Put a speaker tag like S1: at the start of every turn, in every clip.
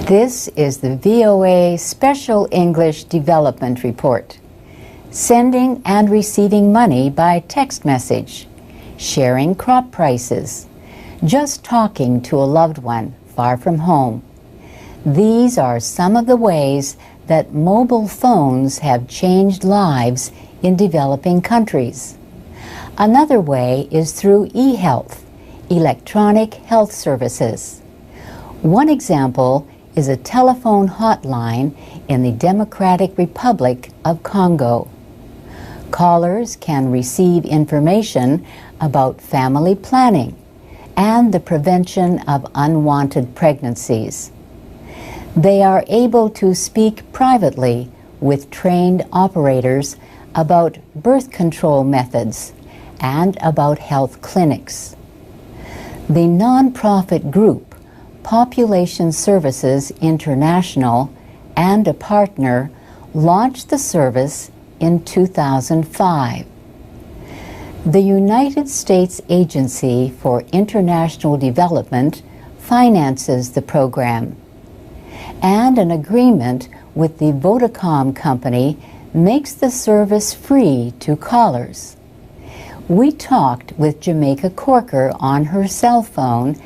S1: This is the VOA Special English Development Report. Sending and receiving money by text message, sharing crop prices, just talking to a loved one far from home. These are some of the ways that mobile phones have changed lives in developing countries. Another way is through e-health, electronic health services. One example is a telephone hotline in the Democratic Republic of Congo. Callers can receive information about family planning and the prevention of unwanted pregnancies. They are able to speak privately with trained operators about birth control methods and about health clinics. The nonprofit group Population Services International and a partner launched the service in 2005. The United States Agency for International Development finances the program, and an agreement with the Vodacom company makes the service free to callers. We talked with Jamaica Corker on her cell phone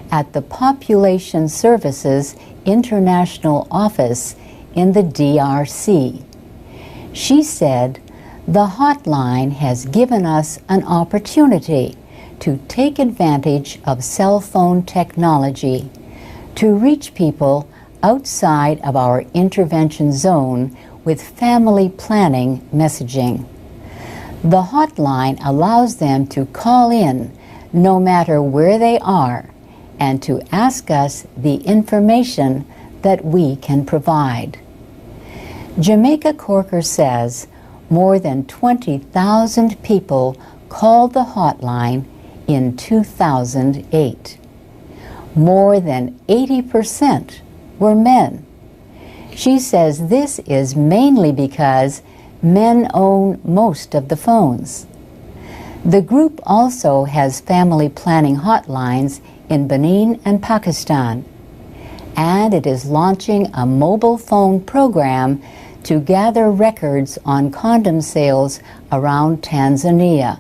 S1: at the Population Services International Office in the DRC. She said, "The hotline has given us an opportunity to take advantage of cell phone technology to reach people outside of our intervention zone with family planning messaging. The hotline allows them to call in no matter where they are and to ask us the information that we can provide." Jamaica Corker says more than 20,000 people called the hotline in 2008. More than 80% were men. She says this is mainly because men own most of the phones. The group also has family planning hotlines in Benin and Pakistan, and it is launching a mobile phone program to gather records on condom sales around Tanzania.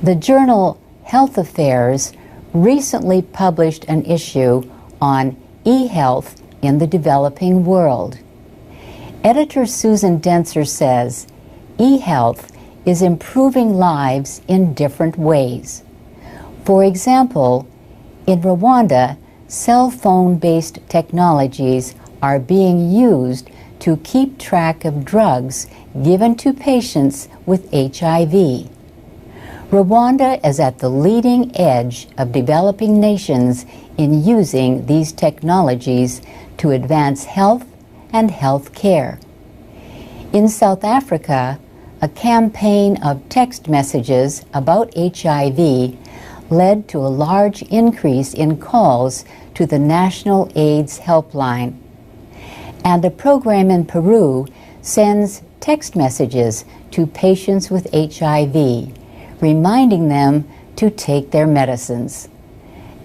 S1: The journal Health Affairs recently published an issue on e-health in the developing world. Editor Susan Dentzer says, e-health is improving lives in different ways. For example, in Rwanda, cell phone-based technologies are being used to keep track of drugs given to patients with HIV. Rwanda is at the leading edge of developing nations in using these technologies to advance health and health care. In South Africa, a campaign of text messages about HIV led to a large increase in calls to the National AIDS Helpline. And a program in Peru sends text messages to patients with HIV, reminding them to take their medicines.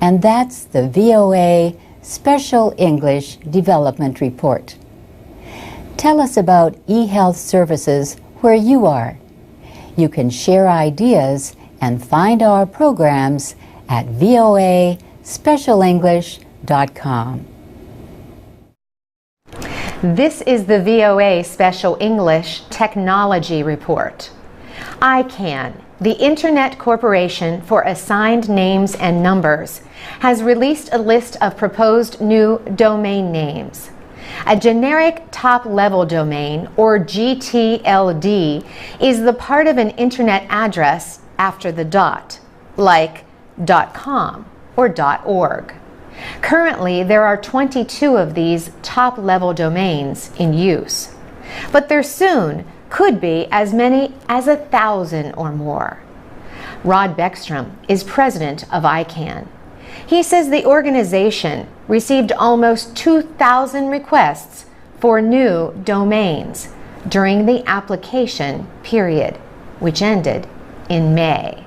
S1: And that's the VOA Special English Development Report. Tell us about e-health services where you are. You can share ideas and find our programs at voaspecialenglish.com.
S2: This is the VOA Special English Technology Report. ICANN, the Internet Corporation for Assigned Names and Numbers, has released a list of proposed new domain names. A generic top-level domain, or GTLD, is the part of an Internet address after the dot, like .com or .org. Currently, there are 22 of these top-level domains in use, but there soon could be as many as 1,000 or more. Rod Beckstrom is president of ICANN. He says the organization received almost 2,000 requests for new domains during the application period, which ended in May.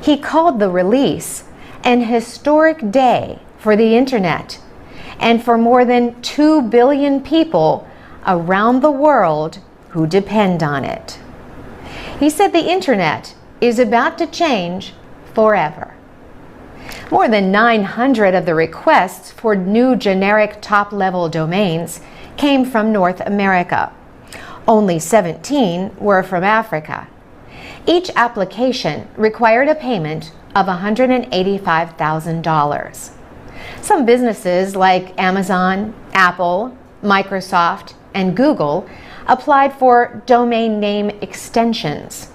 S2: He called the release an historic day for the Internet and for more than 2 billion people around the world who depend on it. He said the internet is about to change forever. More than 900 of the requests for new generic top-level domains came from North America. Only 17 were from Africa. Each application required a payment of $185,000. Some businesses like Amazon, Apple, Microsoft, and Google applied for domain name extensions.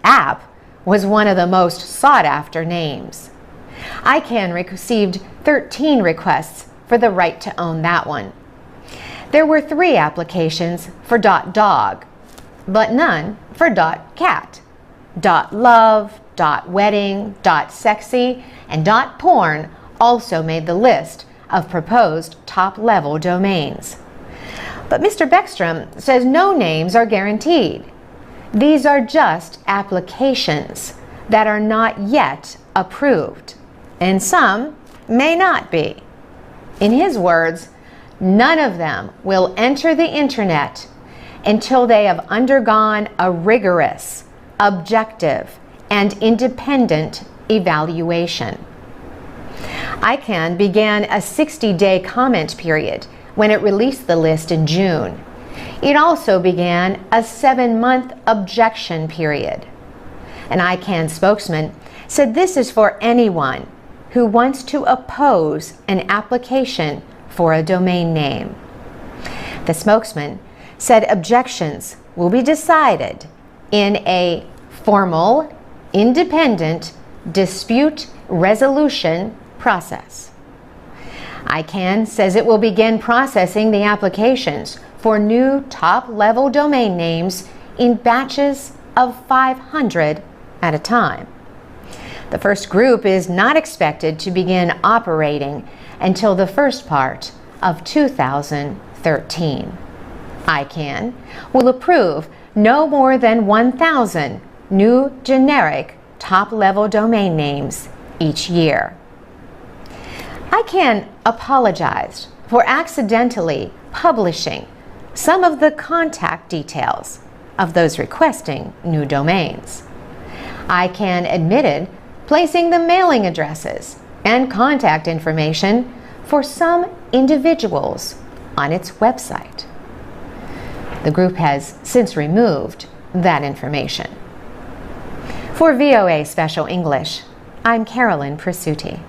S2: .app was one of the most sought-after names. ICANN received 13 requests for the right to own that one. There were 3 applications for .dog, but none for .cat. .love, .wedding, .sexy, and .porn also made the list of proposed top-level domains. But Mr. Beckstrom says no names are guaranteed. These are just applications that are not yet approved, and some may not be. In his words, none of them will enter the internet until they have undergone a rigorous, objective, and independent evaluation. ICANN began a 60-day comment period when it released the list in June. It also began a 7-month objection period. An ICANN spokesman said this is for anyone who wants to oppose an application for a domain name. The spokesman said objections will be decided in a formal, independent dispute resolution process. ICANN says it will begin processing the applications for new top-level domain names in batches of 500 at a time. The first group is not expected to begin operating until the first part of 2013. ICANN will approve no more than 1,000 new generic top-level domain names each year. ICANN apologized for accidentally publishing some of the contact details of those requesting new domains. ICANN admitted placing the mailing addresses and contact information for some individuals on its website. The group has since removed that information. For VOA Special English, I'm Carolyn Presutti.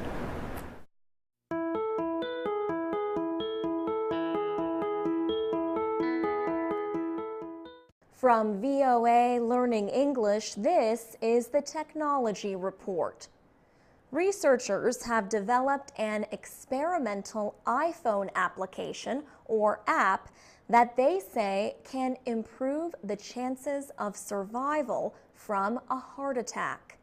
S3: From VOA Learning English, this is the Technology Report. Researchers have developed an experimental iPhone application, or app, that they say can improve the chances of survival from a heart attack.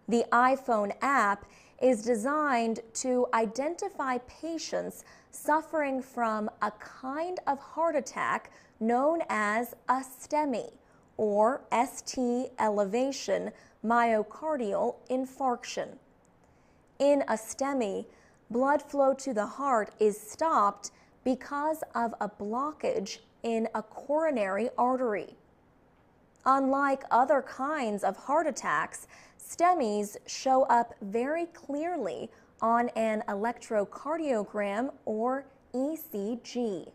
S3: The iPhone app is designed to identify patients suffering from a kind of heart attack known as a STEMI, or ST elevation myocardial infarction. In a STEMI, blood flow to the heart is stopped because of a blockage in a coronary artery. Unlike other kinds of heart attacks, STEMIs show up very clearly on an electrocardiogram, or ECG.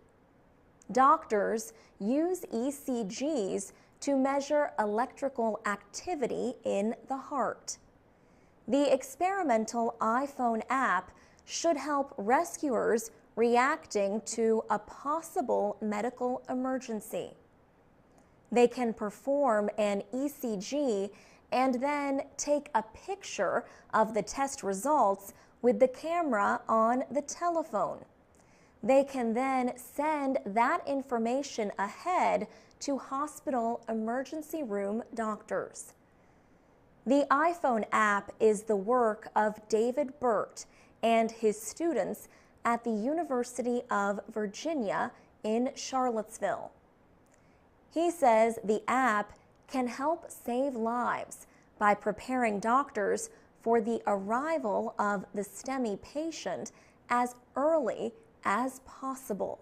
S3: Doctors use ECGs to measure electrical activity in the heart. The experimental iPhone app should help rescuers reacting to a possible medical emergency. They can perform an ECG and then take a picture of the test results with the camera on the telephone. They can then send that information ahead to hospital emergency room doctors. The iPhone app is the work of David Burt and his students at the University of Virginia in Charlottesville. He says the app can help save lives by preparing doctors for the arrival of the STEMI patient as early as possible.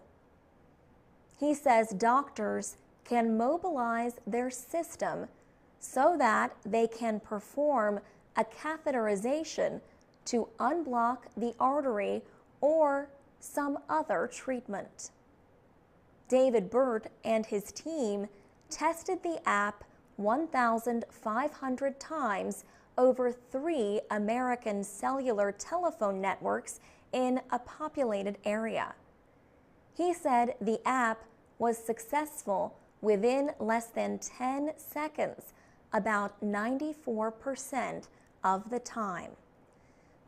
S3: He says doctors can mobilize their system so that they can perform a catheterization to unblock the artery or some other treatment. David Burt and his team tested the app 1,500 times over 3 American cellular telephone networks in a populated area. He said the app was successful within less than 10 seconds, about 94% of the time.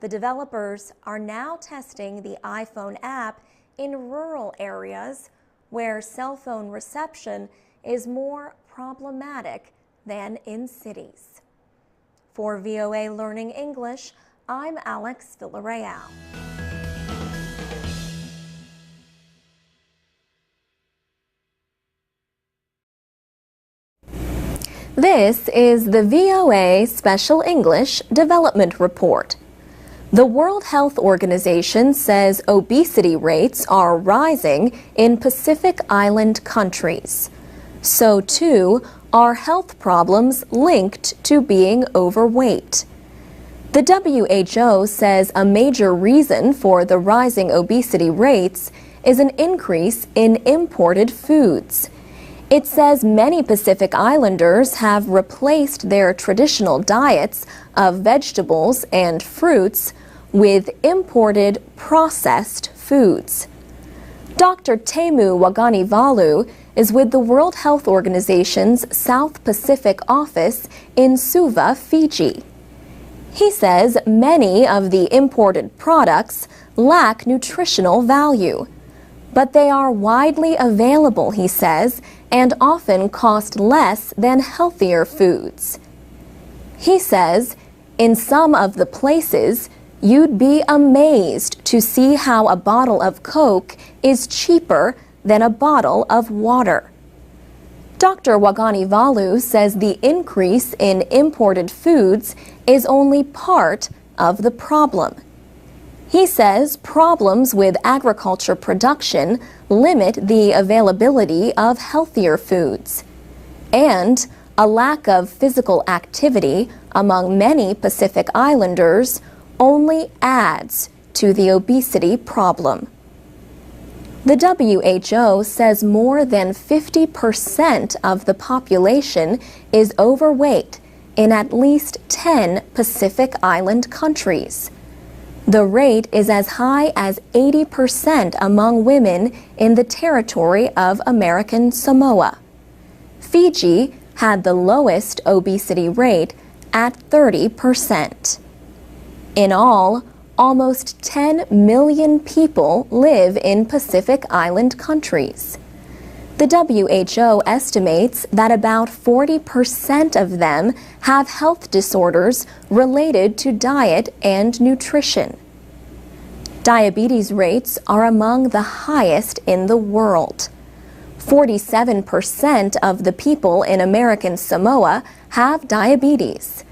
S3: The developers are now testing the iPhone app in rural areas where cell phone reception is more problematic than in cities. For VOA Learning English, I'm Alex Villarreal. This is the VOA Special English Development Report. The World Health Organization says obesity rates are rising in Pacific Island countries. So too are health problems linked to being overweight. The WHO says a major reason for the rising obesity rates is an increase in imported foods. It says many Pacific Islanders have replaced their traditional diets of vegetables and fruits with imported processed foods. Dr. Teemu Waganivalu is with the World Health Organization's South Pacific office in Suva, Fiji. He says many of the imported products lack nutritional value, but they are widely available, he says, and often cost less than healthier foods. He says, in some of the places, you'd be amazed to see how a bottle of Coke is cheaper than a bottle of water. Dr. Waganivalu says the increase in imported foods is only part of the problem. He says problems with agriculture production limit the availability of healthier foods, and a lack of physical activity among many Pacific Islanders only adds to the obesity problem. The WHO says more than 50% of the population is overweight in at least 10 Pacific Island countries. The rate is as high as 80% among women in the territory of American Samoa. Fiji had the lowest obesity rate at 30%. In all, almost 10 million people live in Pacific Island countries. The WHO estimates that about 40% of them have health disorders related to diet and nutrition. Diabetes rates are among the highest in the world. 47% of the people in American Samoa have diabetes.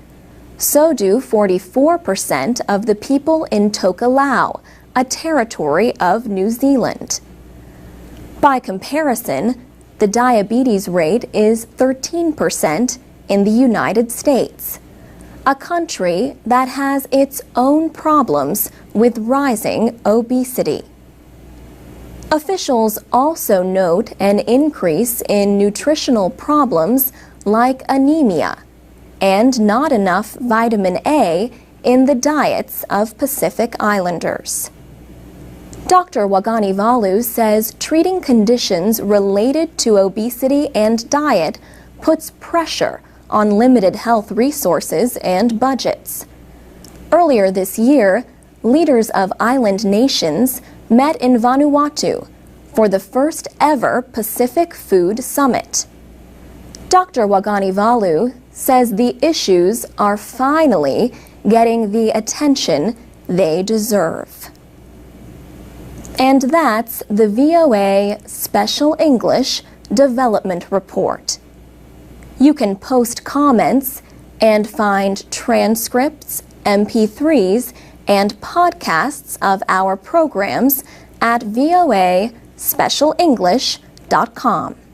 S3: So do 44% of the people in Tokelau, a territory of New Zealand. By comparison, the diabetes rate is 13% in the United States, a country that has its own problems with rising obesity. Officials also note an increase in nutritional problems like anemia and not enough vitamin A in the diets of Pacific Islanders. Dr. Waganivalu says treating conditions related to obesity and diet puts pressure on limited health resources and budgets. Earlier this year, leaders of island nations met in Vanuatu for the first ever Pacific Food Summit. Dr. Waganivalu says the issues are finally getting the attention they deserve. And that's the VOA Special English Development Report. You can post comments and find transcripts, MP3s, and podcasts of our programs at voaspecialenglish.com.